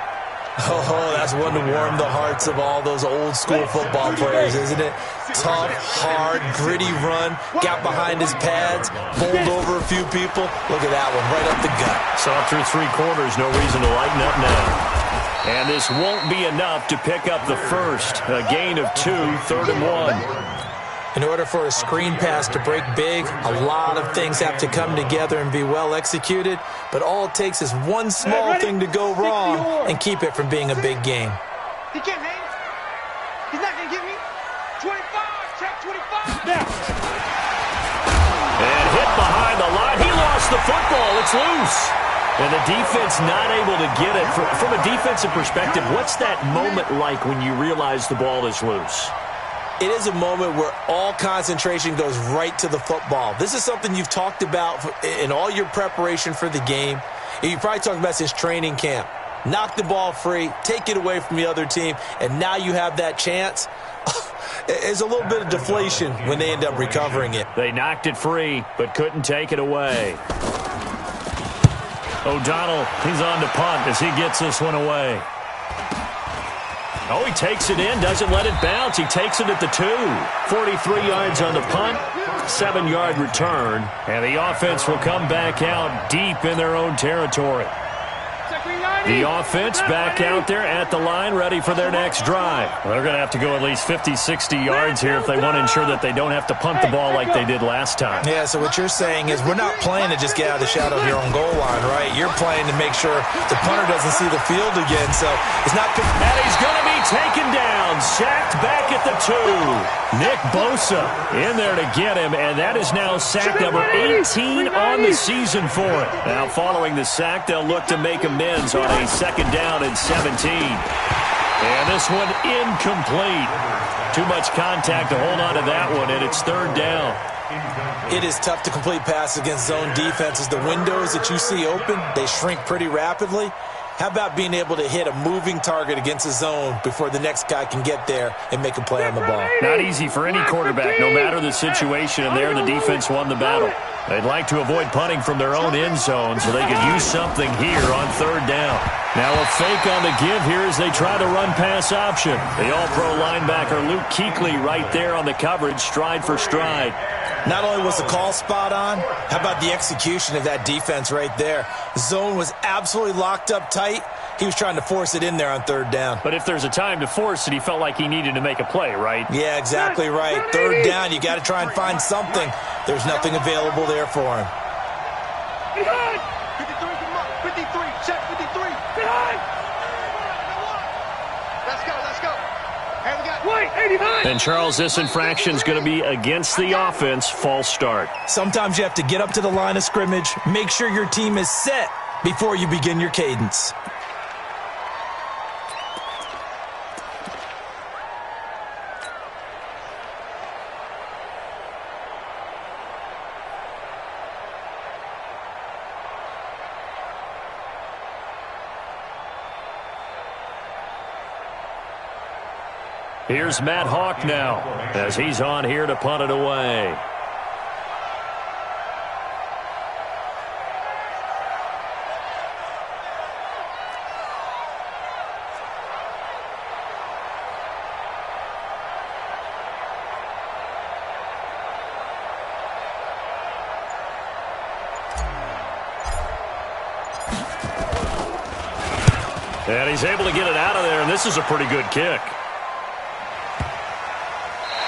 Oh, that's one to warm the hearts of all those old-school football players, isn't it? Tough, hard, gritty run, got behind his pads, bowled over a few people. Look at that one, right up the gut.
So through 3 quarters, no reason to lighten up now. And this won't be enough to pick up the first. A gain of 2, 3rd and 1.
In order for a screen pass to break big, a lot of things have to come together and be well executed, but all it takes is one small thing to go wrong and keep it from being a big game.
He can't hang. He's not going to get me. 25, check 25.
Now.
And hit behind the line. He lost the football. It's loose. And the defense not able to get it. From a defensive perspective, what's that moment like when you realize the ball is loose?
It is a moment where all concentration goes right to the football. This is something you've talked about in all your preparation for the game. You probably talked about since training camp. Knock the ball free, take it away from the other team, and now you have that chance. There's a little bit of deflation when they end up recovering it.
They knocked it free, but couldn't take it away. O'Donnell, he's on to punt as he gets this one away. Oh, he takes it in, doesn't let it bounce. He takes it at the 2. 43 yards on the punt, 7-yard return. And the offense will come back out deep in their own territory. The offense back out there at the line, ready for their next drive. Well, they're going to have to go at least 50, 60 yards here if they want to ensure that they don't have to punt the ball like they did last time.
Yeah, so what you're saying is we're not playing to just get out of the shadow of your own goal line, right? You're playing to make sure the punter doesn't see the field again, so it's not...
And he's going to be taken down, sacked back at the 2. Nick Bosa in there to get him, and that is now sack number 18 on the season for it. Now, following the sack, they'll look to make amends on a 2nd down and 17. And this one incomplete. Too much contact to hold on to that one, and it's 3rd down.
It is tough to complete passes against zone defenses. The windows that you see open, they shrink pretty rapidly. How about being able to hit a moving target against a zone before the next guy can get there and make a play on the ball?
Not easy for any quarterback, no matter the situation, and there the defense won the battle. They'd like to avoid punting from their own end zone so they could use something here on third down. Now a fake on the give here as they try to run pass option. The all-pro linebacker Luke Kuechly right there on the coverage, stride for stride.
Not only was the call spot on, how about the execution of that defense right there? The zone was absolutely locked up tight. He was trying to force it in there on third down.
But if there's a time to force it, he felt like he needed to make a play, right?
Yeah, exactly right. Third down, you got to try and find something. There's nothing available there for him.
Behind! 53, come on. 53, check 53. Behind! Let's go, let's go. Hey, we got
Wait, 89!
And Charles, this infraction's going to be against the offense. False start.
Sometimes you have to get up to the line of scrimmage, make sure your team is set before you begin your cadence.
Here's Matt Hawk now as he's on here to punt it away. And he's able to get it out of there, and this is a pretty good kick.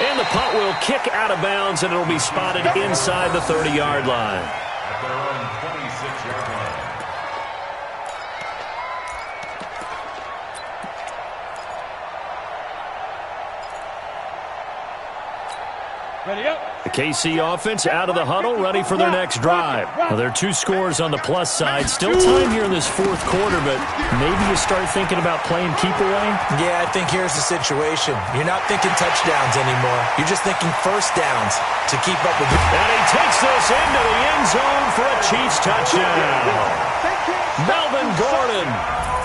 And the punt will kick out of bounds, and it'll be spotted inside the 30-yard line.
At their own 26-yard line.
Ready up.
The KC offense out of the huddle, ready for their next drive. Well, there are two scores on the plus side. Still time here in this fourth quarter, but maybe you start thinking about playing keep away?
Yeah, I think here's the situation. You're not thinking touchdowns anymore. You're just thinking first downs to keep up with it.
And he takes this into the end zone for a Chiefs touchdown. Melvin Gordon,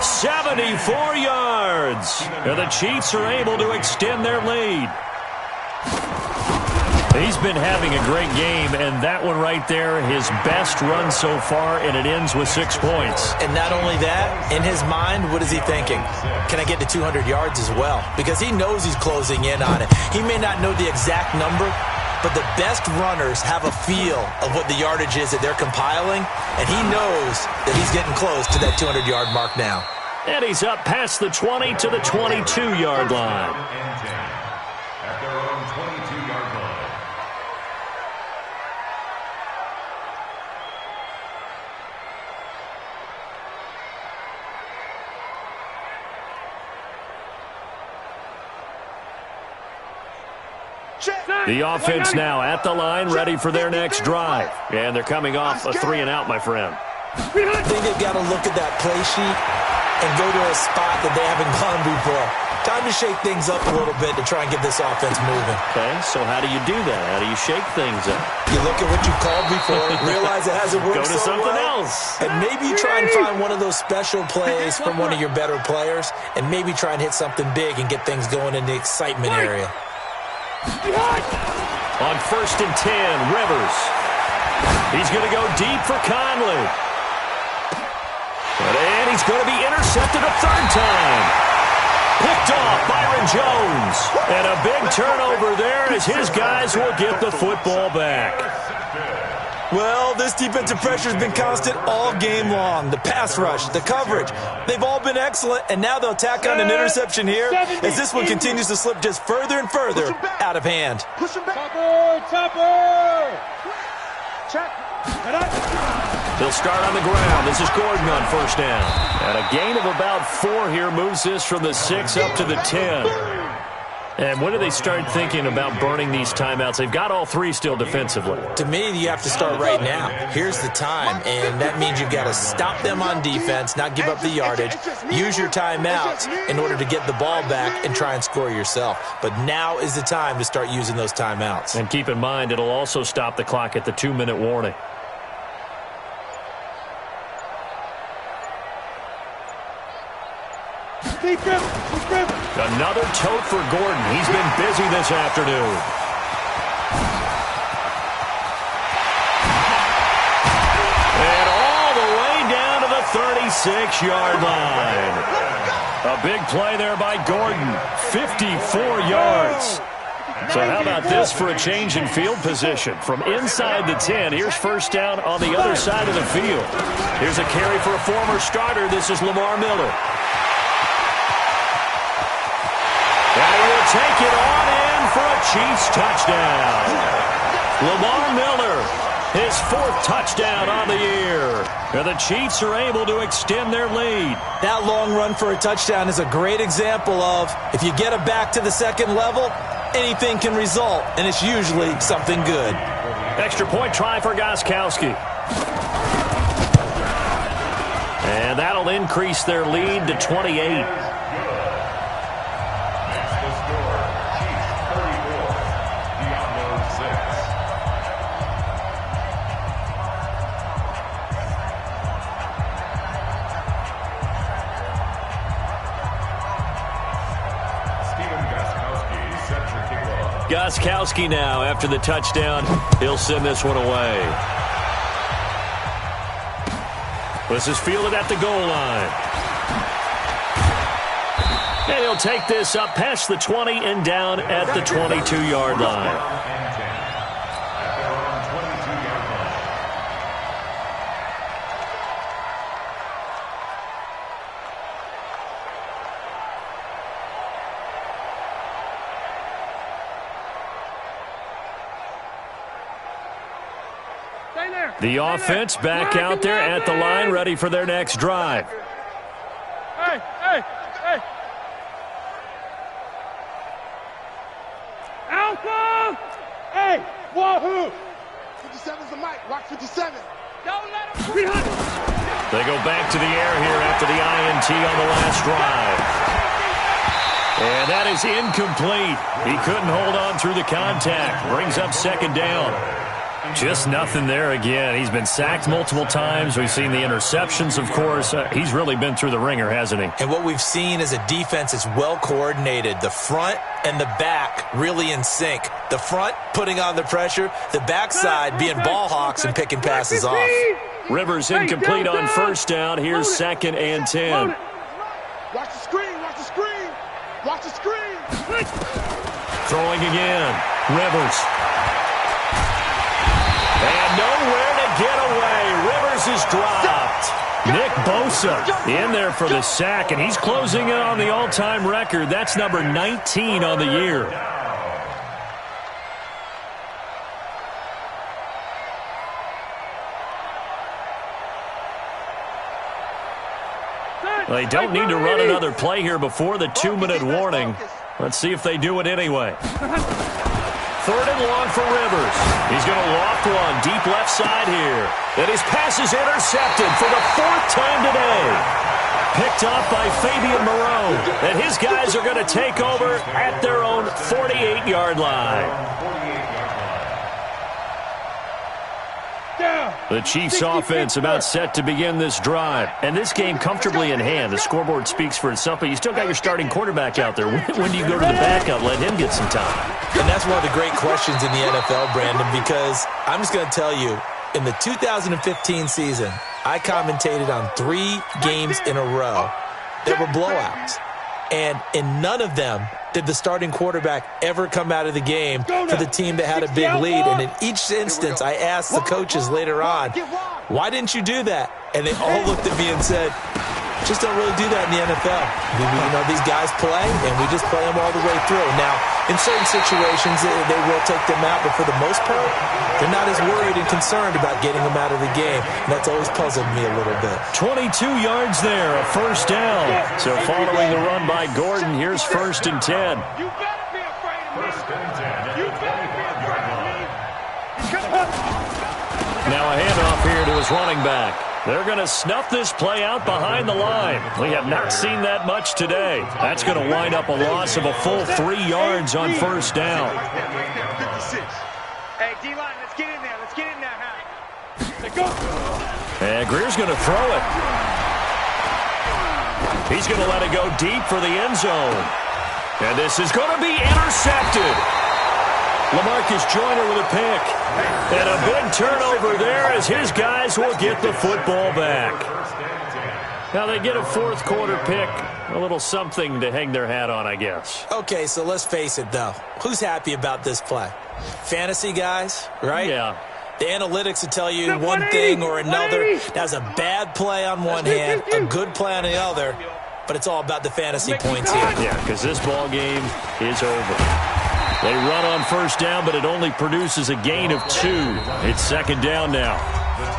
74 yards. And the Chiefs are able to extend their lead. He's been having a great game, and that one right there, his best run so far, and it ends with 6 points.
And not only that, in his mind, what is he thinking? Can I get to 200 yards as well? Because he knows he's closing in on it. He may not know the exact number, but the best runners have a feel of what the yardage is that they're compiling, and he knows that he's getting close to that 200-yard mark now.
And he's up past the 20 to the 22-yard line.
At their own 22-yard line.
The offense now at the line, ready for their next drive. And they're coming off a 3-and-out, my friend.
I think they've got to look at that play sheet and go to a spot that they haven't gone before. Time to shake things up a little bit to try and get this offense moving.
Okay, so how do you do that? How do you shake things up?
You look at what you called before, realize it hasn't worked
Go to
so
something
well,
else.
and maybe try and find one of those special plays from one of your better players, and maybe try and hit something big and get things going in the excitement area.
On 1st and 10, Rivers. He's going to go deep for Conley. And he's going to be intercepted a third time. Picked off Byron Jones. And a big turnover there as his guys will get the football back.
Well, this defensive pressure has been constant all game long. The pass rush, the coverage, they've all been excellent, and now they'll tack on an interception here as this one continues to slip just further and further out of hand.
Push him back.
Topper!
Check.
They'll start on the ground. This is Gordon on first down. And a gain of about 4 here moves this from the 6 up to the 10. And when do they start thinking about burning these timeouts? They've got all 3 still defensively.
To me, you have to start right now. Here's the time, and that means you've got to stop them on defense, not give up the yardage, use your timeouts in order to get the ball back and try and score yourself. But now is the time to start using those timeouts.
And keep in mind, it'll also stop the clock at the 2-minute warning. Another tote for Gordon. He's been busy this afternoon. And all the way down to the 36-yard line. A big play there by Gordon. 54 yards. So how about this for a change in field position? From inside the 10, here's first down on the other side of the field. Here's a carry for a former starter. This is Lamar Miller. And he will take it on in for a Chiefs touchdown. Lamar Miller, his 4th touchdown on the year. And the Chiefs are able to extend their lead.
That long run for a touchdown is a great example of if you get it back to the second level, anything can result, and it's usually something good.
Extra point try for Gostkowski. And that'll increase their lead to 28. Gostkowski now after the touchdown. He'll send this one away. This is fielded at the goal line. And he'll take this up past the 20 and down at the 22-yard line. The offense back out there at the line, ready for their next drive.
Hey, hey, hey. Alpha! Hey, wahoo!
57's the mic. Watch 57.
Don't let him...
They go back to the air here after the INT on the last drive. And that is incomplete. He couldn't hold on through the contact. Brings up second down. Just nothing there again. He's been sacked multiple times. We've seen the interceptions, of course. He's really been through the ringer, hasn't he?
And what we've seen is a defense that's well coordinated. The front and the back really in sync. The front putting on the pressure. The backside being ball hawks and picking passes off.
Rivers incomplete on first down. Here's 2nd and 10.
Watch the screen. Watch the screen. Watch the screen.
Throwing again. Rivers. And nowhere to get away. Rivers is dropped. Nick Bosa in there for the sack, and he's closing in on the all-time record. That's number 19 on the year. They don't need to run another play here before the 2-minute warning. Let's see if they do it anyway. 3rd and long for Rivers. He's going to loft one deep left side here. And his pass is intercepted for the 4th time today. Picked off by Fabian Moreau. And his guys are going to take over at their own 48-yard line. The Chiefs offense about set to begin this drive. And this game comfortably in hand. The scoreboard speaks for itself, but you still got your starting quarterback out there. When do you go to the backup, let him get some time?
And that's one of the great questions in the NFL, Brandon, because I'm just going to tell you, in the 2015 season, I commentated on 3 games in a row. There were blowouts. And in none of them did the starting quarterback ever come out of the game for the team that had a big lead. And in each instance, I asked the coaches later on, why didn't you do that? And they all looked at me and said, just don't really do that in the NFL. You know, these guys play, and we just play them all the way through. Now, in certain situations, they will take them out, but for the most part, they're not as worried and concerned about getting them out of the game. And that's always puzzled me a little bit.
22 yards there, a first down. So following the run by Gordon, here's 1st and 10.
You better be afraid of me.
1st and 10.
You better be afraid of me.
Now a handoff here to his running back. They're going to snuff this play out behind the line. We have not seen that much today. That's going to wind up a loss of a full 3 yards on first down.
Hey, D-line, let's get in there. Let's get in there, huh? Let's go.
And Greer's going to throw it. He's going to let it go deep for the end zone. And this is going to be intercepted. LaMarcus Joyner with a pick. And a big turnover there as his guys will get the football back. Now they get a fourth quarter pick. A little something to hang their hat on, I guess.
Okay, so let's face it, though. Who's happy about this play? Fantasy guys, right?
Yeah.
The analytics will tell you one thing or another. That's a bad play on one hand, a good play on the other, but it's all about the fantasy points here.
Yeah, because this ball game is over. They run on first down, but it only produces a gain of 2. It's second down now.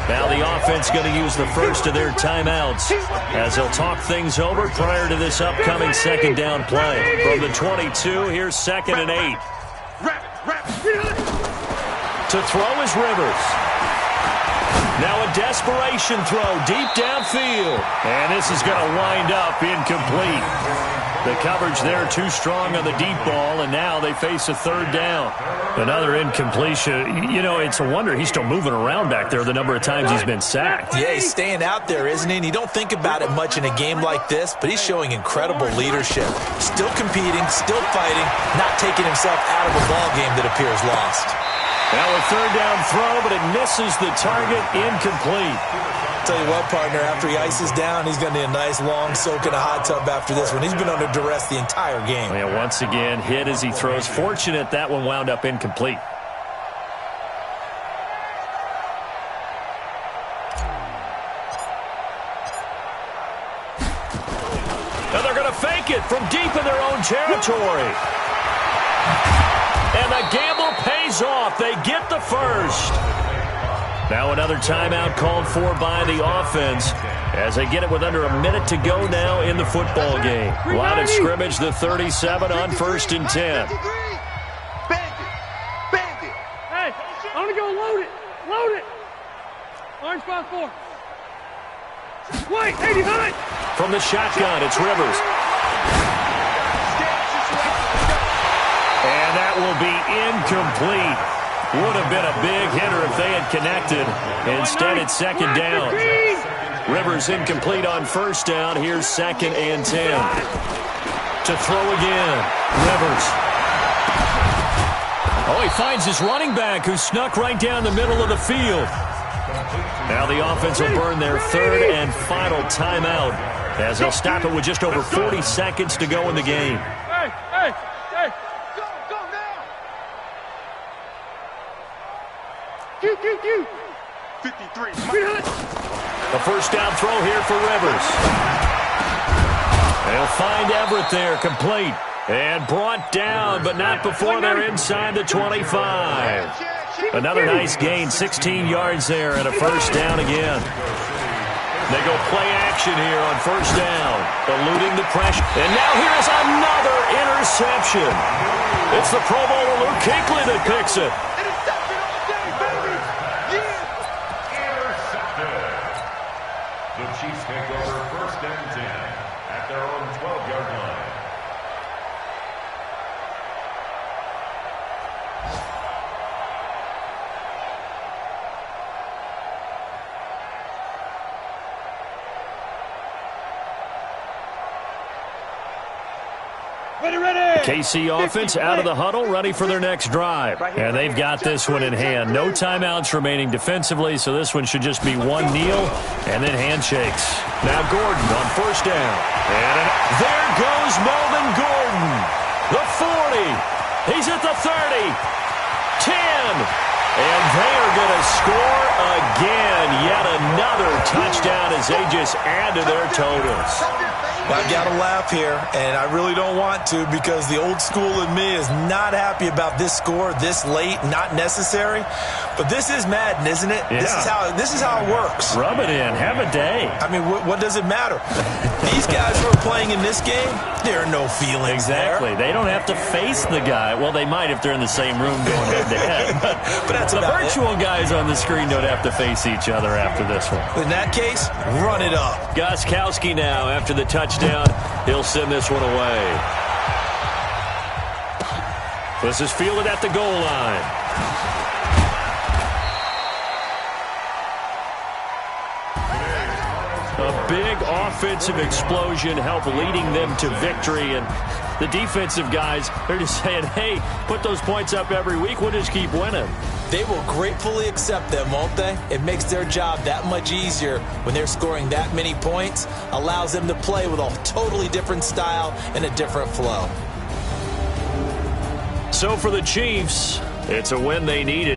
Now the offense going to use the first of their timeouts as they'll talk things over prior to this upcoming second down play. From the 22, here's 2nd and 8. To throw is Rivers. Now a desperation throw deep downfield. And this is going to wind up incomplete. The coverage there too strong on the deep ball, and now they face a third down. Another incompletion. You know, it's a wonder he's still moving around back there the number of times he's been sacked.
Yeah, he's staying out there, isn't he? And you don't think about it much in a game like this, but he's showing incredible leadership. Still competing, still fighting, not taking himself out of a ball game that appears lost.
Now a third down throw, but it misses the target, incomplete.
Tell you what, partner, after he ices down, he's going to need a nice long soak in a hot tub after this one. He's been under duress the entire game.
Yeah, once again, hit as he throws. Fortunate that one wound up incomplete. Now they're going to fake it from deep in their own territory. And the gamble pays off. They get the first. Now another timeout called for by the offense as they get it with under a minute to go now in the football game. Line of scrimmage, the 37 on 1st and 10.
Bandit. Hey, I'm going to go load it. Load it. Orange 5-4. Wait, 89.
From the shotgun, it's Rivers. And that will be incomplete. Would have been a big hitter if they had connected. Instead, it's second down. Rivers incomplete on first down. Here's 2nd and 10. To throw again. Rivers. Oh, he finds his running back who snuck right down the middle of the field. Now the offense will burn their third and final timeout as they'll stop it with just over 40 seconds to go in the game.
Hey, hey, hey. Go now. Q. 53.
The first down throw here for Rivers. They'll find Everett there, complete. And brought down, but not before they're inside the 25. Another nice gain, 16 yards there, and a first down again. They go play action here on first down, eluding the pressure. And now here's another interception. It's the Pro Bowler Luke Kuechly that picks it.
The Chiefs take over 1st and 10 at their own 12-yard line.
KC offense out of the huddle, ready for their next drive. And they've got this one in hand. No timeouts remaining defensively, so this one should just be one kneel and then handshakes. Now Gordon on first down. And there goes Melvin Gordon. The 40. He's at the 30. 10. And they are going to score again. Yet another touchdown as they just add to their totals.
I've got to laugh here, and I really don't want to because the old school in me is not happy about this score this late, not necessary. But this is Madden, isn't it?
Yeah.
This is how it works.
Rub it in. Have a day.
I mean, what does it matter? These guys who are playing in this game, there are no feelings
Exactly.
there.
They don't have to face the guy. Well, they might if they're in the same room going head-to-head.
But that's
the
about
virtual guys on the screen don't have to face each other after this one.
In that case, run it up.
Gostkowski now after the touchdown. He'll send this one away. This is fielded at the goal line. A big offensive explosion helped leading them to victory. And the defensive guys, they're just saying, hey, put those points up every week. We'll just keep winning.
They will gratefully accept them, won't they? It makes their job that much easier when they're scoring that many points. Allows them to play with a totally different style and a different flow.
So for the Chiefs, it's a win they needed.